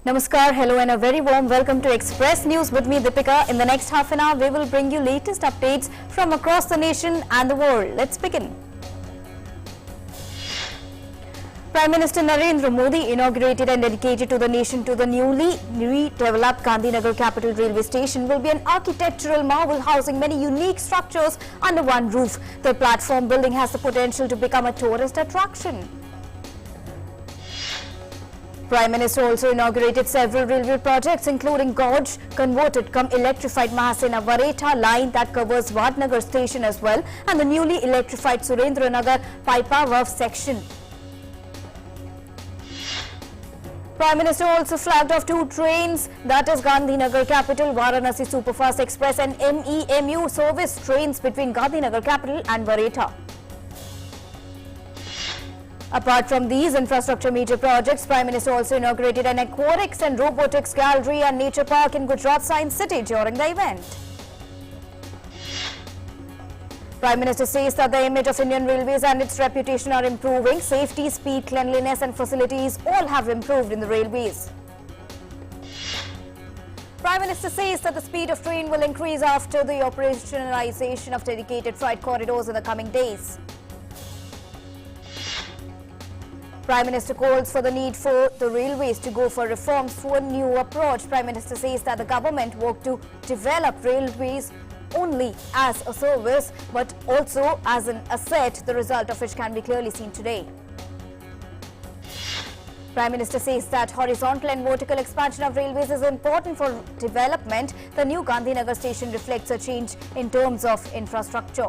Namaskar, hello and a very warm welcome to Express News with me Deepika. In the next half an hour, we will bring you latest updates from across the nation and the world. Let's begin. Prime Minister Narendra Modi inaugurated and dedicated to the nation to the newly redeveloped Gandhinagar capital railway station will be an architectural marvel housing many unique structures under one roof. The platform building has the potential to become a tourist attraction. Prime Minister also inaugurated several railway projects including gauge converted electrified Mahasena-Varetha line that covers Vadnagar station as well and the newly electrified Surendranagar Paipawa section. Prime Minister also flagged off two trains, that is Gandhinagar Capital Varanasi Superfast Express and MEMU service trains between Gandhinagar Capital and Varetha. Apart from these infrastructure major projects, Prime Minister also inaugurated an aquatics and robotics gallery and nature park in Gujarat Science City during the event. Prime Minister says that the image of Indian Railways and its reputation are improving. Safety, speed, cleanliness and facilities all have improved in the railways. Prime Minister says that the speed of train will increase after the operationalization of dedicated freight corridors in the coming days. Prime Minister calls for the need for the railways to go for reforms through a new approach. Prime Minister says that the government work to develop railways only as a service but also as an asset, the result of which can be clearly seen today. Prime Minister says that horizontal and vertical expansion of railways is important for development. The new Gandhinagar station reflects a change in terms of infrastructure.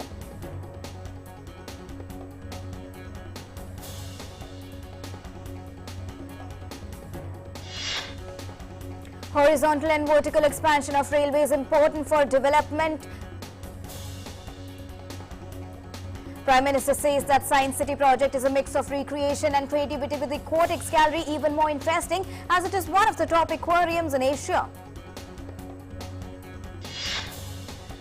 Horizontal and vertical expansion of railways important for development. Prime Minister says that Science City project is a mix of recreation and creativity with the aquatics gallery even more interesting as it is one of the top aquariums in Asia.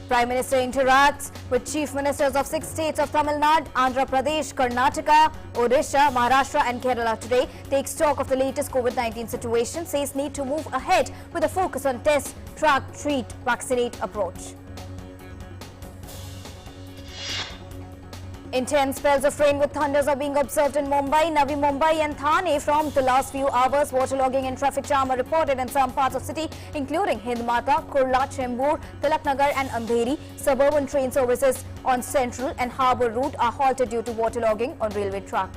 Prime Minister interacts with Chief Ministers of 6 states of Tamil Nadu, Andhra Pradesh, Karnataka, Odisha, Maharashtra and Kerala today. Takes stock of the latest COVID-19 situation, says need to move ahead with a focus on test, track, treat, vaccinate approach. Intense spells of rain with thunders are being observed in Mumbai, Navi Mumbai and Thane from the last few hours. Waterlogging and traffic jam are reported in some parts of the city including Hindmata, Kurla, Chembur, Tilaknagar and Andheri. Suburban train services on Central and Harbour route are halted due to waterlogging on railway track.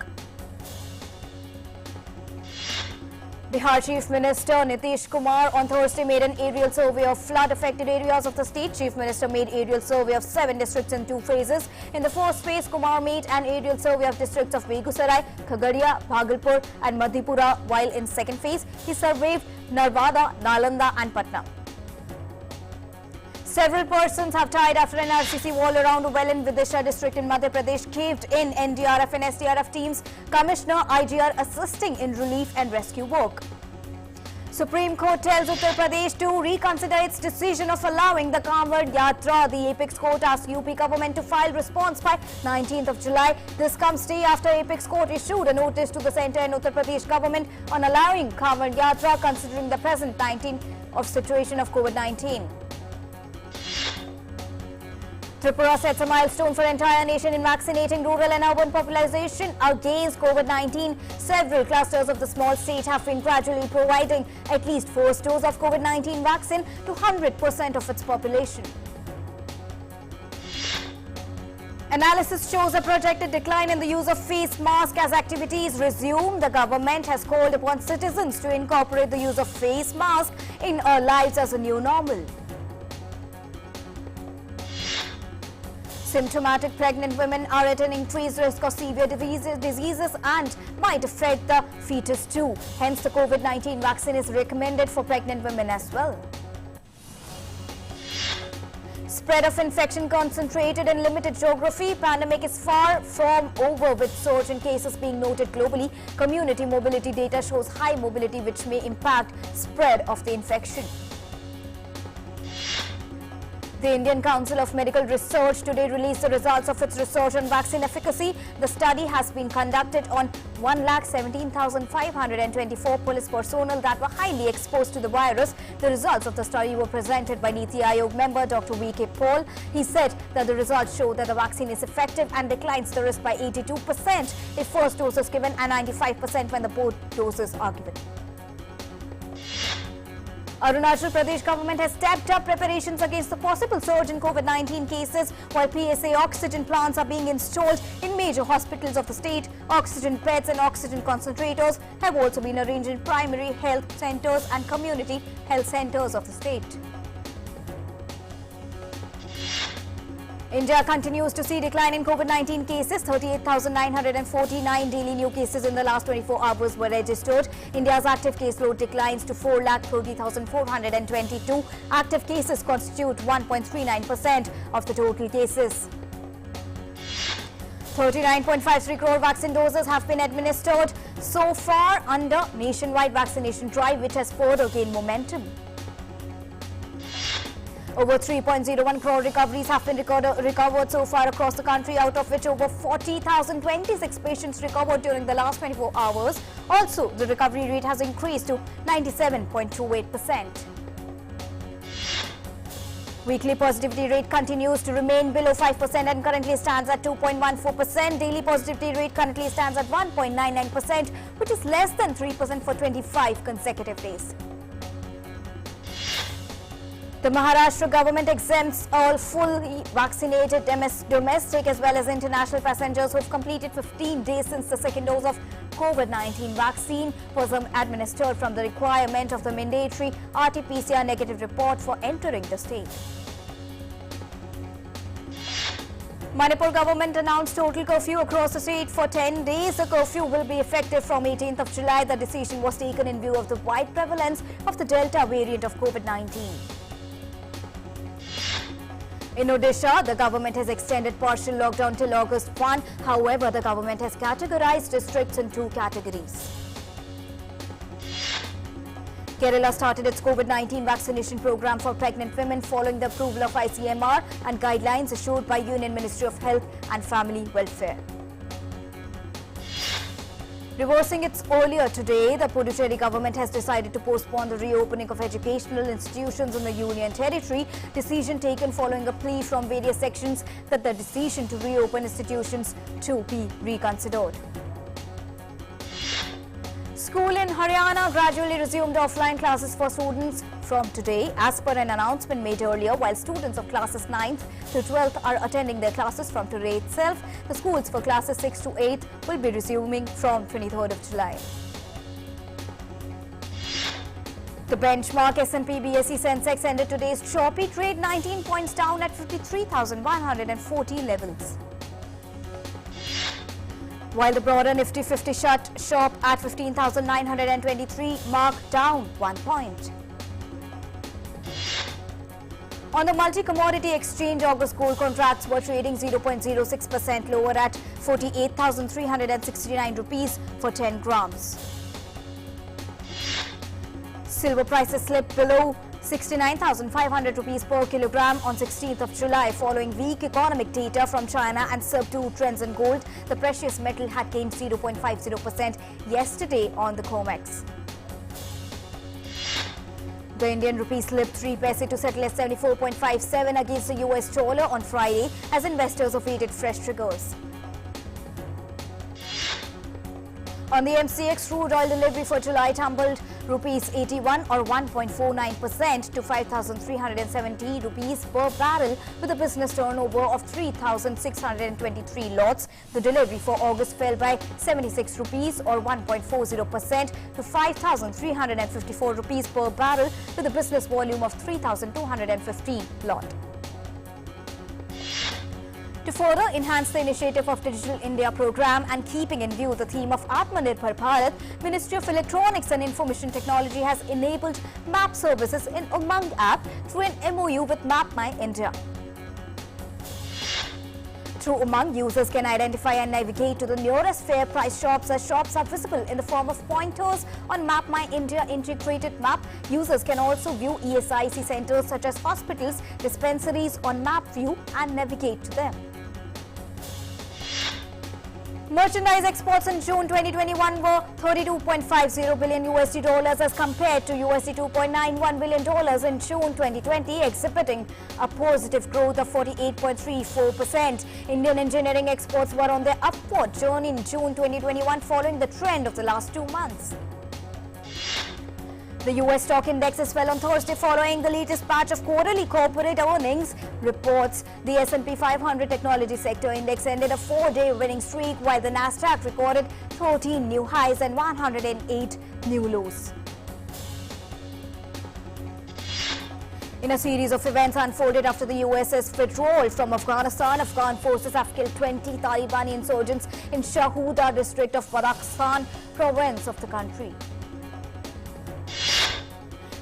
Bihar Chief Minister Nitish Kumar on Thursday made an aerial survey of flood-affected areas of the state. Chief Minister made aerial survey of 7 districts in 2 phases. In the first phase, Kumar made an aerial survey of districts of Begusarai, Khagadia, Bhagalpur and Madhepura, while in second phase, he surveyed Narwada, Nalanda and Patna. Several persons have died after an RCC wall around a well in Vidisha district in Madhya Pradesh caved in. NDRF and SDRF teams, Commissioner IGR assisting in relief and rescue work. Supreme Court tells Uttar Pradesh to reconsider its decision of allowing the Kanwar Yatra. The Apex Court asked UP government to file response by 19th of July. This comes day after Apex Court issued a notice to the centre and Uttar Pradesh government on allowing Kanwar Yatra considering the present situation of COVID-19. Tripura sets a milestone for entire nation in vaccinating rural and urban population against COVID-19. Several clusters of the small state have been gradually providing at least 4 doses of COVID-19 vaccine to 100% of its population. Analysis shows a projected decline in the use of face masks as activities resume. The government has called upon citizens to incorporate the use of face masks in our lives as a new normal. Symptomatic pregnant women are at an increased risk of severe diseases and might affect the fetus too. Hence, the COVID-19 vaccine is recommended for pregnant women as well. Spread of infection concentrated in limited geography. Pandemic is far from over with surge in cases being noted globally. Community mobility data shows high mobility which may impact spread of the infection. The Indian Council of Medical Research today released the results of its research on vaccine efficacy. The study has been conducted on 1,17,524 police personnel that were highly exposed to the virus. The results of the study were presented by Niti Aayog member Dr. V.K. Paul. He said that the results show that the vaccine is effective and declines the risk by 82% if first dose is given and 95% when the both doses are given. Arunachal Pradesh government has stepped up preparations against the possible surge in COVID-19 cases, while PSA oxygen plants are being installed in major hospitals of the state. Oxygen beds and oxygen concentrators have also been arranged in primary health centers and community health centers of the state. India continues to see decline in COVID-19 cases. 38,949 daily new cases in the last 24 hours were registered. India's active caseload declines to 4,30,422. Active cases constitute 1.39% of the total cases. 39.53 crore vaccine doses have been administered so far under nationwide vaccination drive, which has further gained momentum. Over 3.01 crore recoveries have been recovered so far across the country, out of which over 40,026 patients recovered during the last 24 hours. Also, the recovery rate has increased to 97.28%. Weekly positivity rate continues to remain below 5% and currently stands at 2.14%. Daily positivity rate currently stands at 1.99%, which is less than 3% for 25 consecutive days. The Maharashtra government exempts all fully vaccinated domestic as well as international passengers who have completed 15 days since the second dose of COVID-19 vaccine was administered from the requirement of the mandatory RT-PCR negative report for entering the state. Manipur government announced total curfew across the state for 10 days. The curfew will be effective from 18th of July. The decision was taken in view of the wide prevalence of the Delta variant of COVID-19. In Odisha, the government has extended partial lockdown till August 1. However, the government has categorized districts in two categories. Kerala started its COVID-19 vaccination program for pregnant women following the approval of ICMR and guidelines issued by Union Ministry of Health and Family Welfare. Reversing its earlier today, the Puducherry government has decided to postpone the reopening of educational institutions in the Union Territory. Decision taken following a plea from various sections that the decision to reopen institutions to be reconsidered. School in Haryana gradually resumed offline classes for students from today, as per an announcement made earlier. While students of classes 9th to 12th are attending their classes from today itself, the schools for classes 6 to 8 will be resuming from 23rd of July. The benchmark S&P BSE Sensex ended today's choppy trade 19 points down at 53,140 levels. While the broader Nifty 50 shut shop at 15,923, mark down 1 point. On the multi-commodity exchange, August gold contracts were trading 0.06% lower at 48,369 rupees for 10 grams. Silver prices slipped below 69,500 rupees per kilogram on 16th of July following weak economic data from China and subdued trends in gold. The precious metal had gained 0.50% yesterday on the COMEX. The Indian rupee slipped 3 paise to settle at 74.57 against the US dollar on Friday as investors awaited fresh triggers. On the MCX, crude oil delivery for July tumbled rupees 81 or 1.49% to 5,370 rupees per barrel with a business turnover of 3,623 lots. The delivery for August fell by 76 rupees or 1.40% to 5,354 rupees per barrel with a business volume of 3,215 lot. To further enhance the initiative of Digital India program and keeping in view the theme of Atmanirbhar Bharat, Ministry of Electronics and Information Technology has enabled map services in Umang app through an MOU with Map My India. Through Umang, users can identify and navigate to the nearest fair price shops as shops are visible in the form of pointers on Map My India integrated map. Users can also view ESIC centers such as hospitals, dispensaries on Map View and navigate to them. Merchandise exports in June 2021 were $32.50 billion as compared to $2.91 billion in June 2020, exhibiting a positive growth of 48.34%. Indian engineering exports were on their upward journey in June 2021 following the trend of the last 2 months. The US stock indexes fell on Thursday following the latest batch of quarterly corporate earnings reports. The S&P 500 technology sector index ended a 4-day winning streak, while the Nasdaq recorded 13 new highs and 108 new lows. In a series of events unfolded after the US's withdrawal from Afghanistan, Afghan forces have killed 20 Taliban insurgents in Shahuda district of Badakhshan province of the country.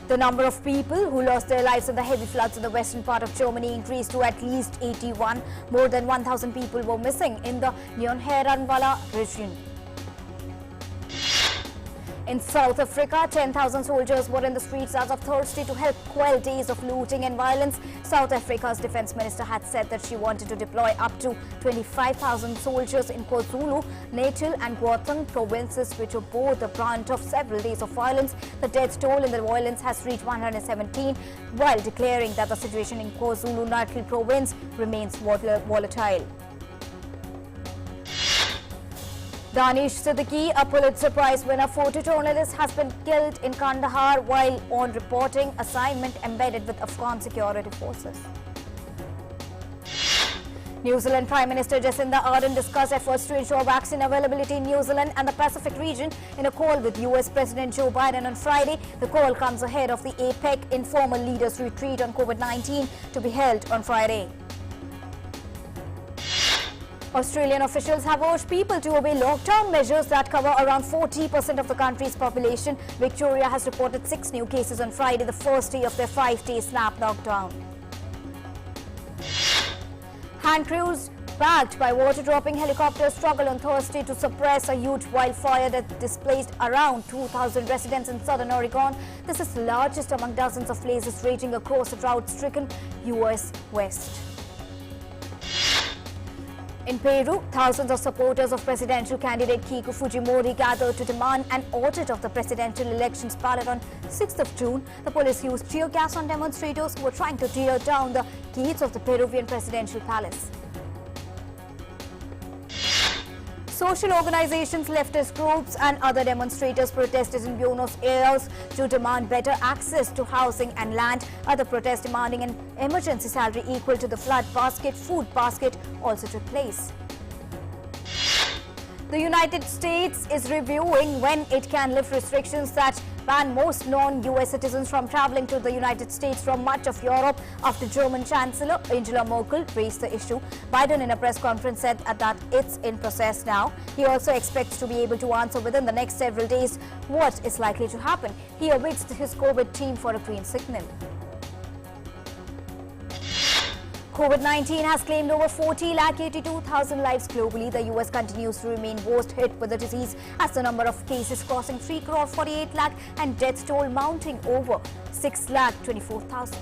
The number of people who lost their lives in the heavy floods in the western part of Germany increased to at least 81. More than 1,000 people were missing in the Nyonheranwala region. In South Africa, 10,000 soldiers were in the streets as of Thursday to help quell days of looting and violence. South Africa's defense minister had said that she wanted to deploy up to 25,000 soldiers in KwaZulu, Natal and Gauteng provinces, which were both the brunt of several days of violence. The death toll in the violence has reached 117, while declaring that the situation in KwaZulu-Natal province remains volatile. Danish Siddiqui, a Pulitzer Prize winner photojournalist, has been killed in Kandahar while on reporting assignment embedded with Afghan security forces. New Zealand Prime Minister Jacinda Ardern discussed efforts to ensure vaccine availability in New Zealand and the Pacific region in a call with US President Joe Biden on Friday. The call comes ahead of the APEC informal leaders retreat on COVID-19 to be held on Friday. Australian officials have urged people to obey lockdown measures that cover around 40% of the country's population. Victoria has reported 6 new cases on Friday, the first day of their 5-day snap lockdown. Hand crews backed by water-dropping helicopters struggled on Thursday to suppress a huge wildfire that displaced around 2,000 residents in southern Oregon. This is the largest among dozens of places raging across the drought-stricken U.S. West. In Peru, thousands of supporters of presidential candidate Keiko Fujimori gathered to demand an audit of the presidential elections ballot on 6th of June. The police used tear gas on demonstrators who were trying to tear down the gates of the Peruvian presidential palace. Social organizations, leftist groups and other demonstrators protested in Buenos Aires to demand better access to housing and land. Other protests demanding an emergency salary equal to the food basket also took place. The United States is reviewing when it can lift restrictions that ban most non-US citizens from traveling to the United States from much of Europe after German Chancellor Angela Merkel raised the issue. Biden in a press conference said that it's in process now. He also expects to be able to answer within the next several days what is likely to happen. He awaits his COVID team for a green signal. COVID-19 has claimed over 40,82,000 lives globally. The US continues to remain worst hit with the disease as the number of cases crossing 3 crore 48 lakh and death toll mounting over 6,24,000.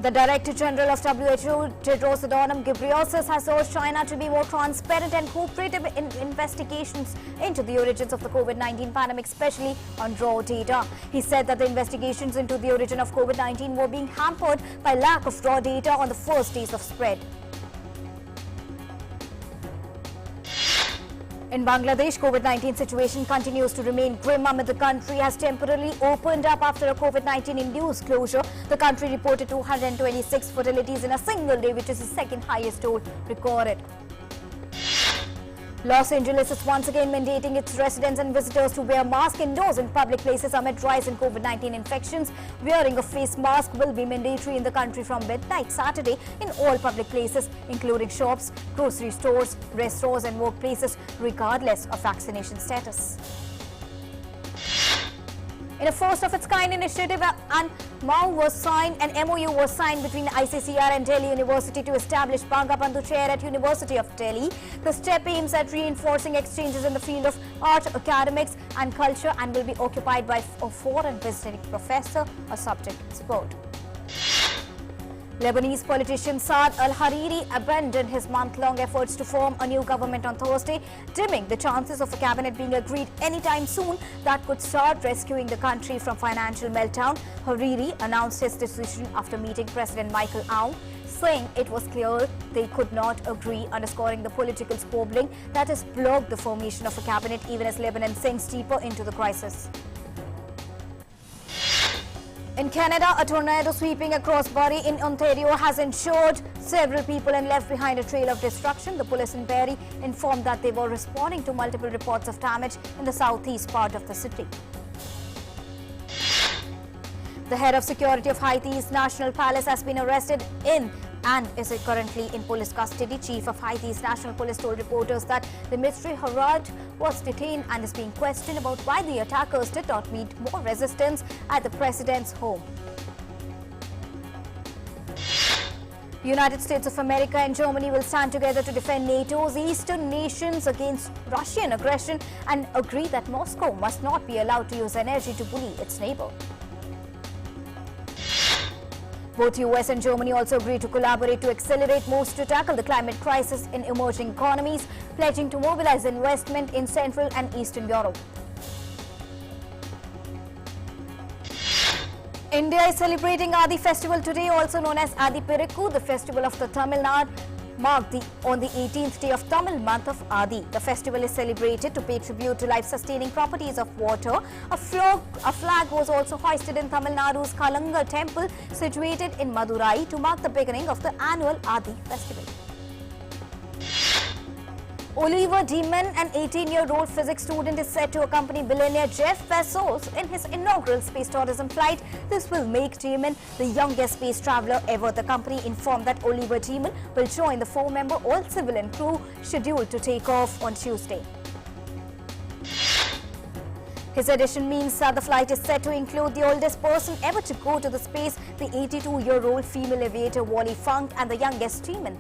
The Director General of WHO, Tedros Adhanom Ghebreyesus, has urged China to be more transparent and cooperative in investigations into the origins of the COVID-19 pandemic, especially on raw data. He said that the investigations into the origin of COVID-19 were being hampered by lack of raw data on the first days of spread. In Bangladesh, COVID-19 situation continues to remain grim amid the country has temporarily opened up after a COVID-19 induced closure. The country reported 226 fatalities in a single day, which is the second highest toll recorded. Los Angeles is once again mandating its residents and visitors to wear masks indoors in public places amid rise in COVID-19 infections. Wearing a face mask will be mandatory in the country from midnight Saturday in all public places, including shops, grocery stores, restaurants and workplaces, regardless of vaccination status. In a first-of-its-kind initiative, an MOU was signed between ICCR and Delhi University to establish Bangabandhu Chair at University of Delhi. The step aims at reinforcing exchanges in the field of art, academics and culture and will be occupied by a foreign visiting professor or subject expert. Lebanese politician Saad al-Hariri abandoned his month-long efforts to form a new government on Thursday, dimming the chances of a cabinet being agreed anytime soon that could start rescuing the country from financial meltdown. Hariri announced his decision after meeting President Michael Aoun, saying it was clear they could not agree, underscoring the political squabbling that has blocked the formation of a cabinet even as Lebanon sinks deeper into the crisis. In Canada, a tornado sweeping across Barrie in Ontario has injured several people and left behind a trail of destruction. The police in Barrie informed that they were responding to multiple reports of damage in the southeast part of the city. The head of security of Haiti's National Palace has been arrested and is currently in police custody. Chief of Haiti's National Police told reporters that Dimitri Harad was detained and is being questioned about why the attackers did not meet more resistance at the president's home. The United States of America and Germany will stand together to defend NATO's eastern nations against Russian aggression and agree that Moscow must not be allowed to use energy to bully its neighbor. Both US and Germany also agreed to collaborate to accelerate moves to tackle the climate crisis in emerging economies, pledging to mobilize investment in Central and Eastern Europe. India is celebrating Adi festival today, also known as Adi Pirikku, the festival of the Tamil Nadu, marked on the 18th day of Tamil month of Adi. The festival is celebrated to pay tribute to life-sustaining properties of water. A flag was also hoisted in Tamil Nadu's Kalanga temple situated in Madurai to mark the beginning of the annual Adi festival. Oliver Demon, an 18-year-old physics student, is set to accompany billionaire Jeff Bezos in his inaugural space tourism flight. This will make Demon the youngest space traveler ever. The company informed that Oliver Demon will join the 4-member all-civilian crew scheduled to take off on Tuesday. His addition means that the flight is set to include the oldest person ever to go to the space, the 82-year-old female aviator Wally Funk, and the youngest Demon.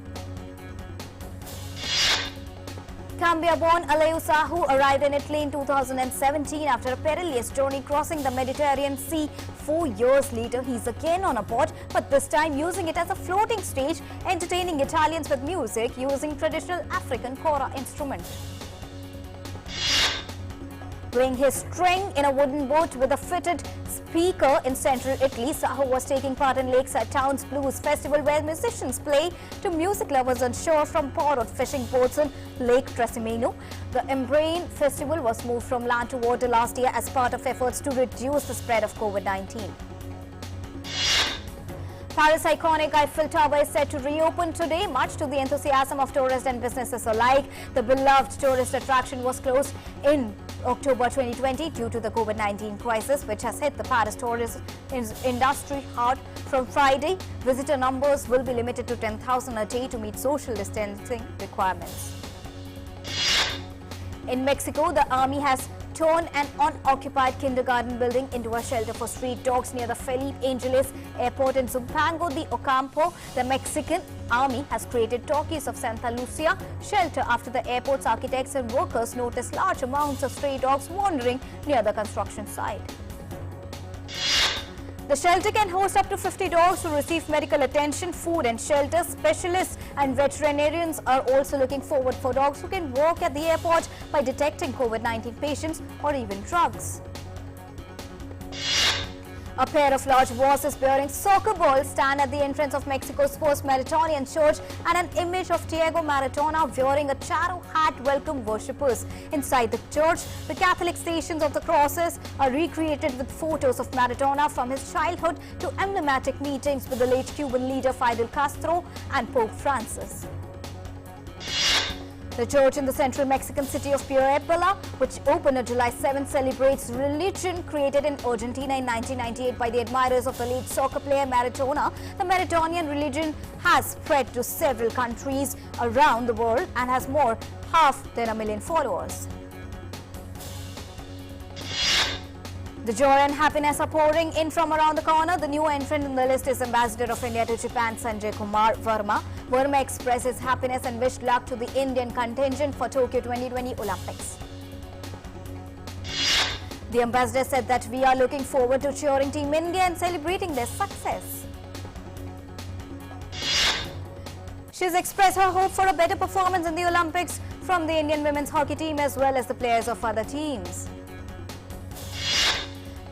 Gambia-born Alayu Sahu arrived in Italy in 2017 after a perilous journey crossing the Mediterranean Sea. 4 years later, he's again on a boat, but this time using it as a floating stage, entertaining Italians with music using traditional African kora instrument. Playing his string in a wooden boat with a fitted speaker in central Italy, Sahu was taking part in Lakeside Town's Blues Festival, where musicians play to music lovers on shore from borrowed fishing boats in Lake Trasimeno. The Embrain Festival was moved from land to water last year as part of efforts to reduce the spread of COVID-19. Paris' iconic Eiffel Tower is set to reopen today, much to the enthusiasm of tourists and businesses alike. The beloved tourist attraction was closed in October 2020 due to the COVID-19 crisis, which has hit the Paris tourist industry hard. From Friday, visitor numbers will be limited to 10,000 a day to meet social distancing requirements. In Mexico, the army has turned an unoccupied kindergarten building into a shelter for street dogs near the Felipe Angeles airport in Zumpango de Ocampo. The Mexican army has created Talkies of Santa Lucia shelter after the airport's architects and workers noticed large amounts of stray dogs wandering near the construction site. The shelter can host up to 50 dogs who receive medical attention, food and shelter. Specialists and veterinarians are also looking forward for dogs who can work at the airport by detecting COVID-19 patients or even drugs. A pair of large vases bearing soccer balls stand at the entrance of Mexico's first Maratonian church, and an image of Diego Maradona wearing a charro hat welcome worshippers. Inside the church, the Catholic Stations of the Crosses are recreated with photos of Maradona from his childhood to emblematic meetings with the late Cuban leader Fidel Castro and Pope Francis. The church in the central Mexican city of Puebla, which opened on July 7, celebrates religion created in Argentina in 1998 by the admirers of the late soccer player Maradona. The Maradonian religion has spread to several countries around the world and has more than 500,000 followers. The joy and happiness are pouring in from around the corner. The new entrant in the list is Ambassador of India to Japan, Sanjay Kumar Verma. Verma expressed his happiness and wished luck to the Indian contingent for Tokyo 2020 Olympics. The ambassador said that we are looking forward to cheering Team India and celebrating their success. She has expressed her hope for a better performance in the Olympics from the Indian women's hockey team as well as the players of other teams.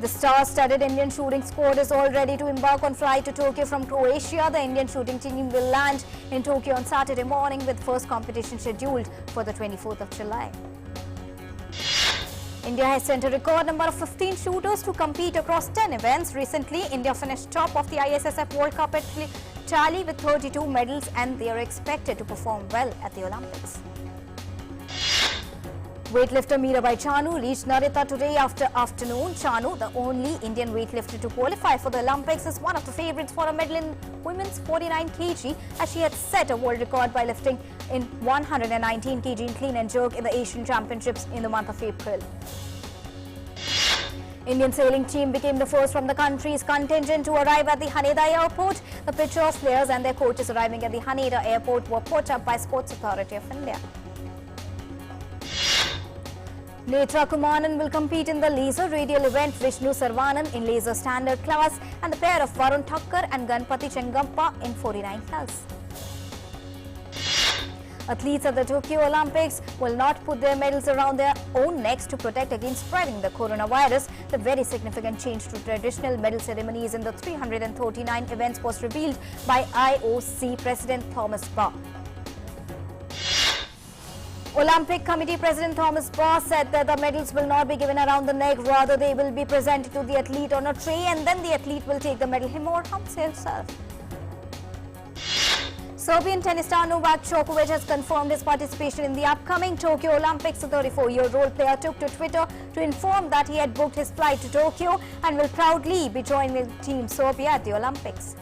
The star-studded Indian shooting squad is all ready to embark on flight to Tokyo from Croatia. The Indian shooting team will land in Tokyo on Saturday morning with first competition scheduled for the 24th of July. India has sent a record number of 15 shooters to compete across 10 events. Recently, India finished top of the ISSF World Cup at tally with 32 medals and they are expected to perform well at the Olympics. Weightlifter Mirabai Chanu reached Narita today afternoon. Chanu, the only Indian weightlifter to qualify for the Olympics, is one of the favourites for a medal in women's 49 kg as she had set a world record by lifting in 119 kg in clean and jerk in the Asian Championships in the month of April. Indian sailing team became the first from the country's contingent to arrive at the Haneda airport. The picture of players and their coaches arriving at the Haneda airport were put up by Sports Authority of India. Netra Kumaran will compete in the laser radial event Vishnu Sarvanan in laser standard class and the pair of Varun Thakkar and Ganpati Chengampa in 49 class. Athletes at the Tokyo Olympics will not put their medals around their own necks to protect against spreading the coronavirus. The very significant change to traditional medal ceremonies in the 339 events was revealed by IOC President Thomas Bach. Olympic Committee President Thomas Bach said that the medals will not be given around the neck, rather they will be presented to the athlete on a tray and then the athlete will take the medal him or herself. Serbian tennis star Novak Djokovic has confirmed his participation in the upcoming Tokyo Olympics. The 34-year-old player took to Twitter to inform that he had booked his flight to Tokyo and will proudly be joining Team Serbia at the Olympics.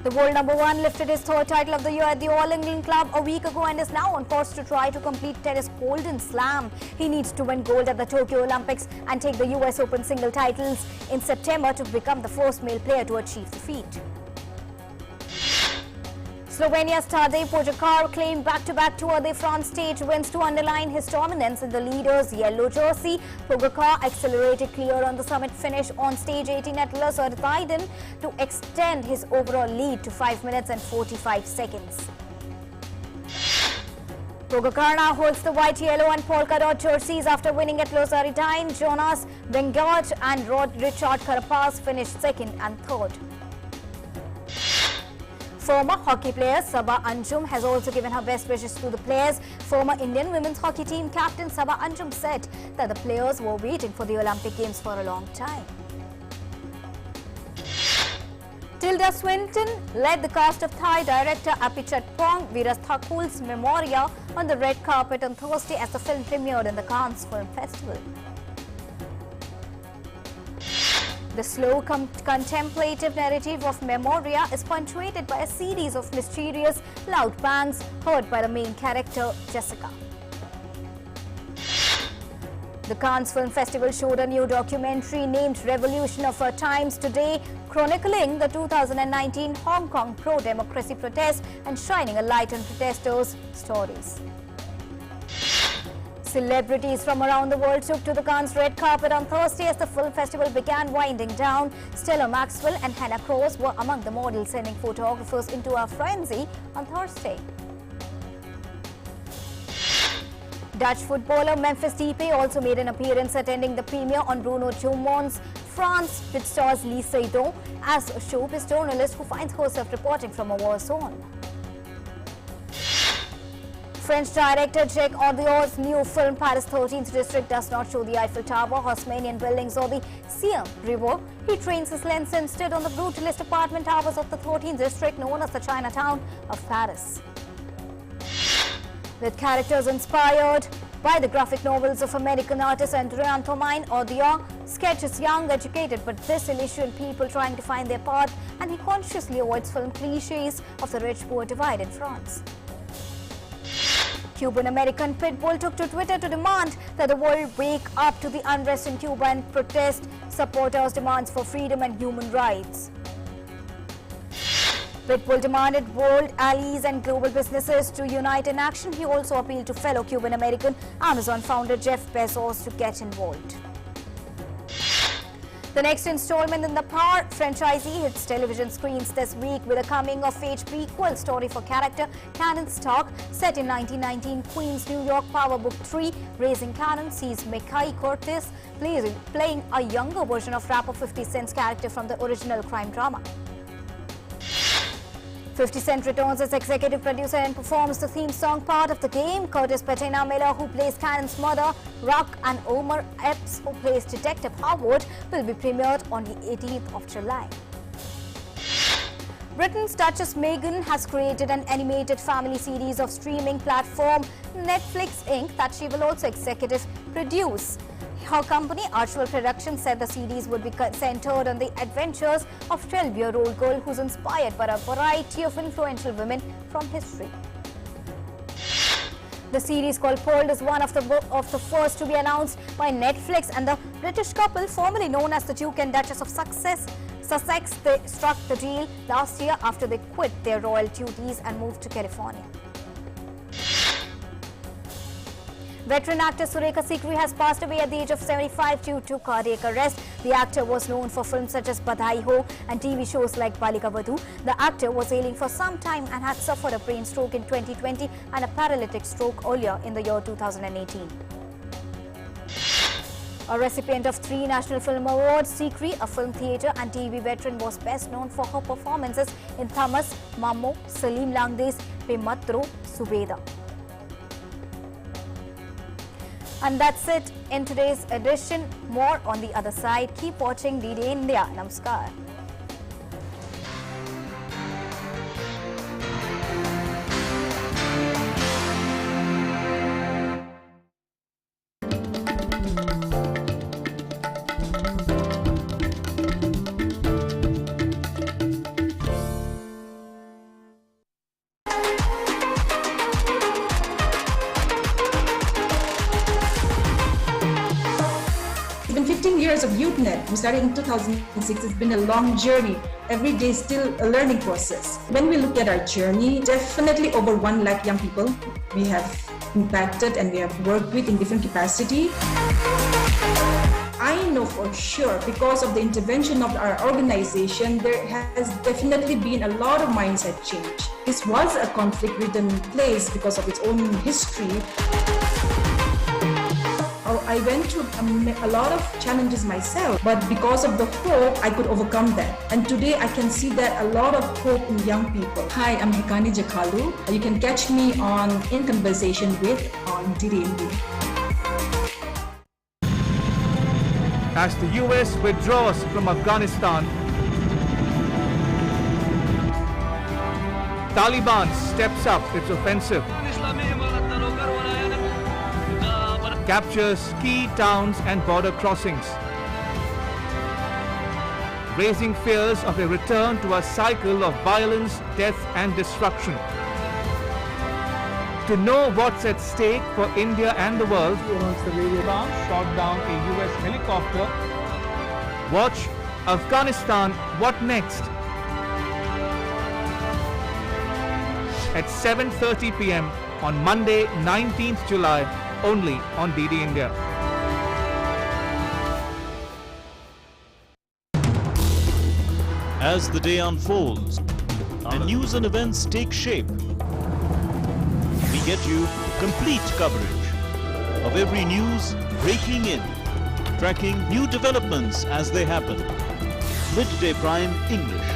The world number one lifted his third title of the year at the All England Club a week ago and is now on course to try to complete tennis Golden Slam. He needs to win gold at the Tokyo Olympics and take the US Open single titles in September to become the first male player to achieve the feat. Slovenia's Tadej Pogačar claimed back-to-back Tour de France stage wins to underline his dominance in the leader's yellow jersey. Pogačar accelerated clear on the summit finish on stage 18 at Luzerheide to extend his overall lead to 5 minutes and 45 seconds. Pogačar now holds the white, yellow and polka dot jerseys after winning at Luzerheide. Jonas Vingegaard and Richard Carapaz finished second and third. Former hockey player Sabha Anjum has also given her best wishes to the players. Former Indian women's hockey team captain Sabha Anjum said that the players were waiting for the Olympic Games for a long time. Tilda Swinton led the cast of Thai director Apichat Pong Viras Thakul's memorial on the red carpet on Thursday as the film premiered in the Cannes Film Festival. The slow contemplative narrative of Memoria is punctuated by a series of mysterious, loud bangs heard by the main character, Jessica. The Cannes Film Festival showed a new documentary named Revolution of Our Times Today, chronicling the 2019 Hong Kong pro-democracy protests and shining a light on protesters' stories. Celebrities from around the world took to the Cannes red carpet on Thursday as the film festival began winding down. Stella Maxwell and Hannah Cross were among the models, sending photographers into a frenzy on Thursday. Dutch footballer Memphis Depay also made an appearance attending the premiere on Bruno Dumont's France, which stars Lee Seydoux as a showbiz journalist who finds herself reporting from a war zone. French director Jacques Audiard's new film Paris 13th District does not show the Eiffel Tower, Haussmannian buildings or the Seine River. He trains his lens instead on the brutalist apartment towers of the 13th District known as the Chinatown of Paris. With characters inspired by the graphic novels of American artist André Thomaine, Audiard sketches young, educated but disillusioned people trying to find their path, and he consciously avoids film cliches of the rich-poor divide in France. Cuban-American pit bull took to Twitter to demand that the world wake up to the unrest in Cuba and protest supporters' demands for freedom and human rights. Pitbull demanded world allies and global businesses to unite in action. He also appealed to fellow Cuban-American Amazon founder Jeff Bezos to get involved. The next installment in the Power franchisee hits television screens this week with a coming-of-age prequel story for character Cannon Stark. Set in 1919 Queens, New York, Power Book 3, Raising Cannon sees Mikhail Curtis playing a younger version of rapper 50 Cent's character from the original crime drama. 50 Cent returns as executive producer and performs the theme song Part of the Game. Curtis Patina Miller, who plays Cannon's mother, Ruck, and Omar Epps, who plays Detective Howard, will be premiered on the 18th of July. Britain's Duchess Meghan has created an animated family series of streaming platform Netflix Inc. that she will also executive produce. Her company, Archwell Productions, said the series would be centered on the adventures of 12-year-old girl who's inspired by a variety of influential women from history. The series, called Pearl, is one of the first to be announced by Netflix, and the British couple, formerly known as the Duke and Duchess of Sussex, they struck the deal last year after they quit their royal duties and moved to California. Veteran actor Surekha Sikri has passed away at the age of 75 due to cardiac arrest. The actor was known for films such as Badhai Ho and TV shows like Balika Vadhu. The actor was ailing for some time and had suffered a brain stroke in 2020 and a paralytic stroke earlier in the year 2018. A recipient of 3 National Film Awards, Sikri, a film, theatre and TV veteran, was best known for her performances in Thamas, Mammo, Salim Langde's Pematro, Subeda. And that's it in today's edition. More on the other side. Keep watching DD India. Namaskar. Even 15 years of YouthNet, we started in 2006, it's been a long journey. Every day still a learning process. When we look at our journey, definitely over 1 lakh young people we have impacted and we have worked with in different capacity. I know for sure, because of the intervention of our organization, there has definitely been a lot of mindset change. This was a conflict-ridden place because of its own history. I went through a lot of challenges myself, but because of the hope, I could overcome that. And today I can see that a lot of hope in young people. Hi, I'm Hikani Jakalu. You can catch me on In Conversation With on DD India. As the US withdraws from Afghanistan, Taliban steps up its offensive, captures key towns and border crossings, raising fears of a return to a cycle of violence, death and destruction. To know what's at stake for India and the world, the radio bomb shot down a US helicopter. Watch Afghanistan, What Next? At 7:30 p.m. on Monday, 19th July, only on DD India. As the day unfolds and news and events take shape, we get you complete coverage of every news breaking in, tracking new developments as they happen. Midday Prime English,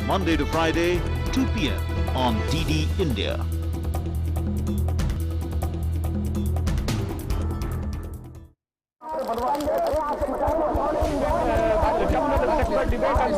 Monday to Friday, 2 p.m. on DD India. The government of debate and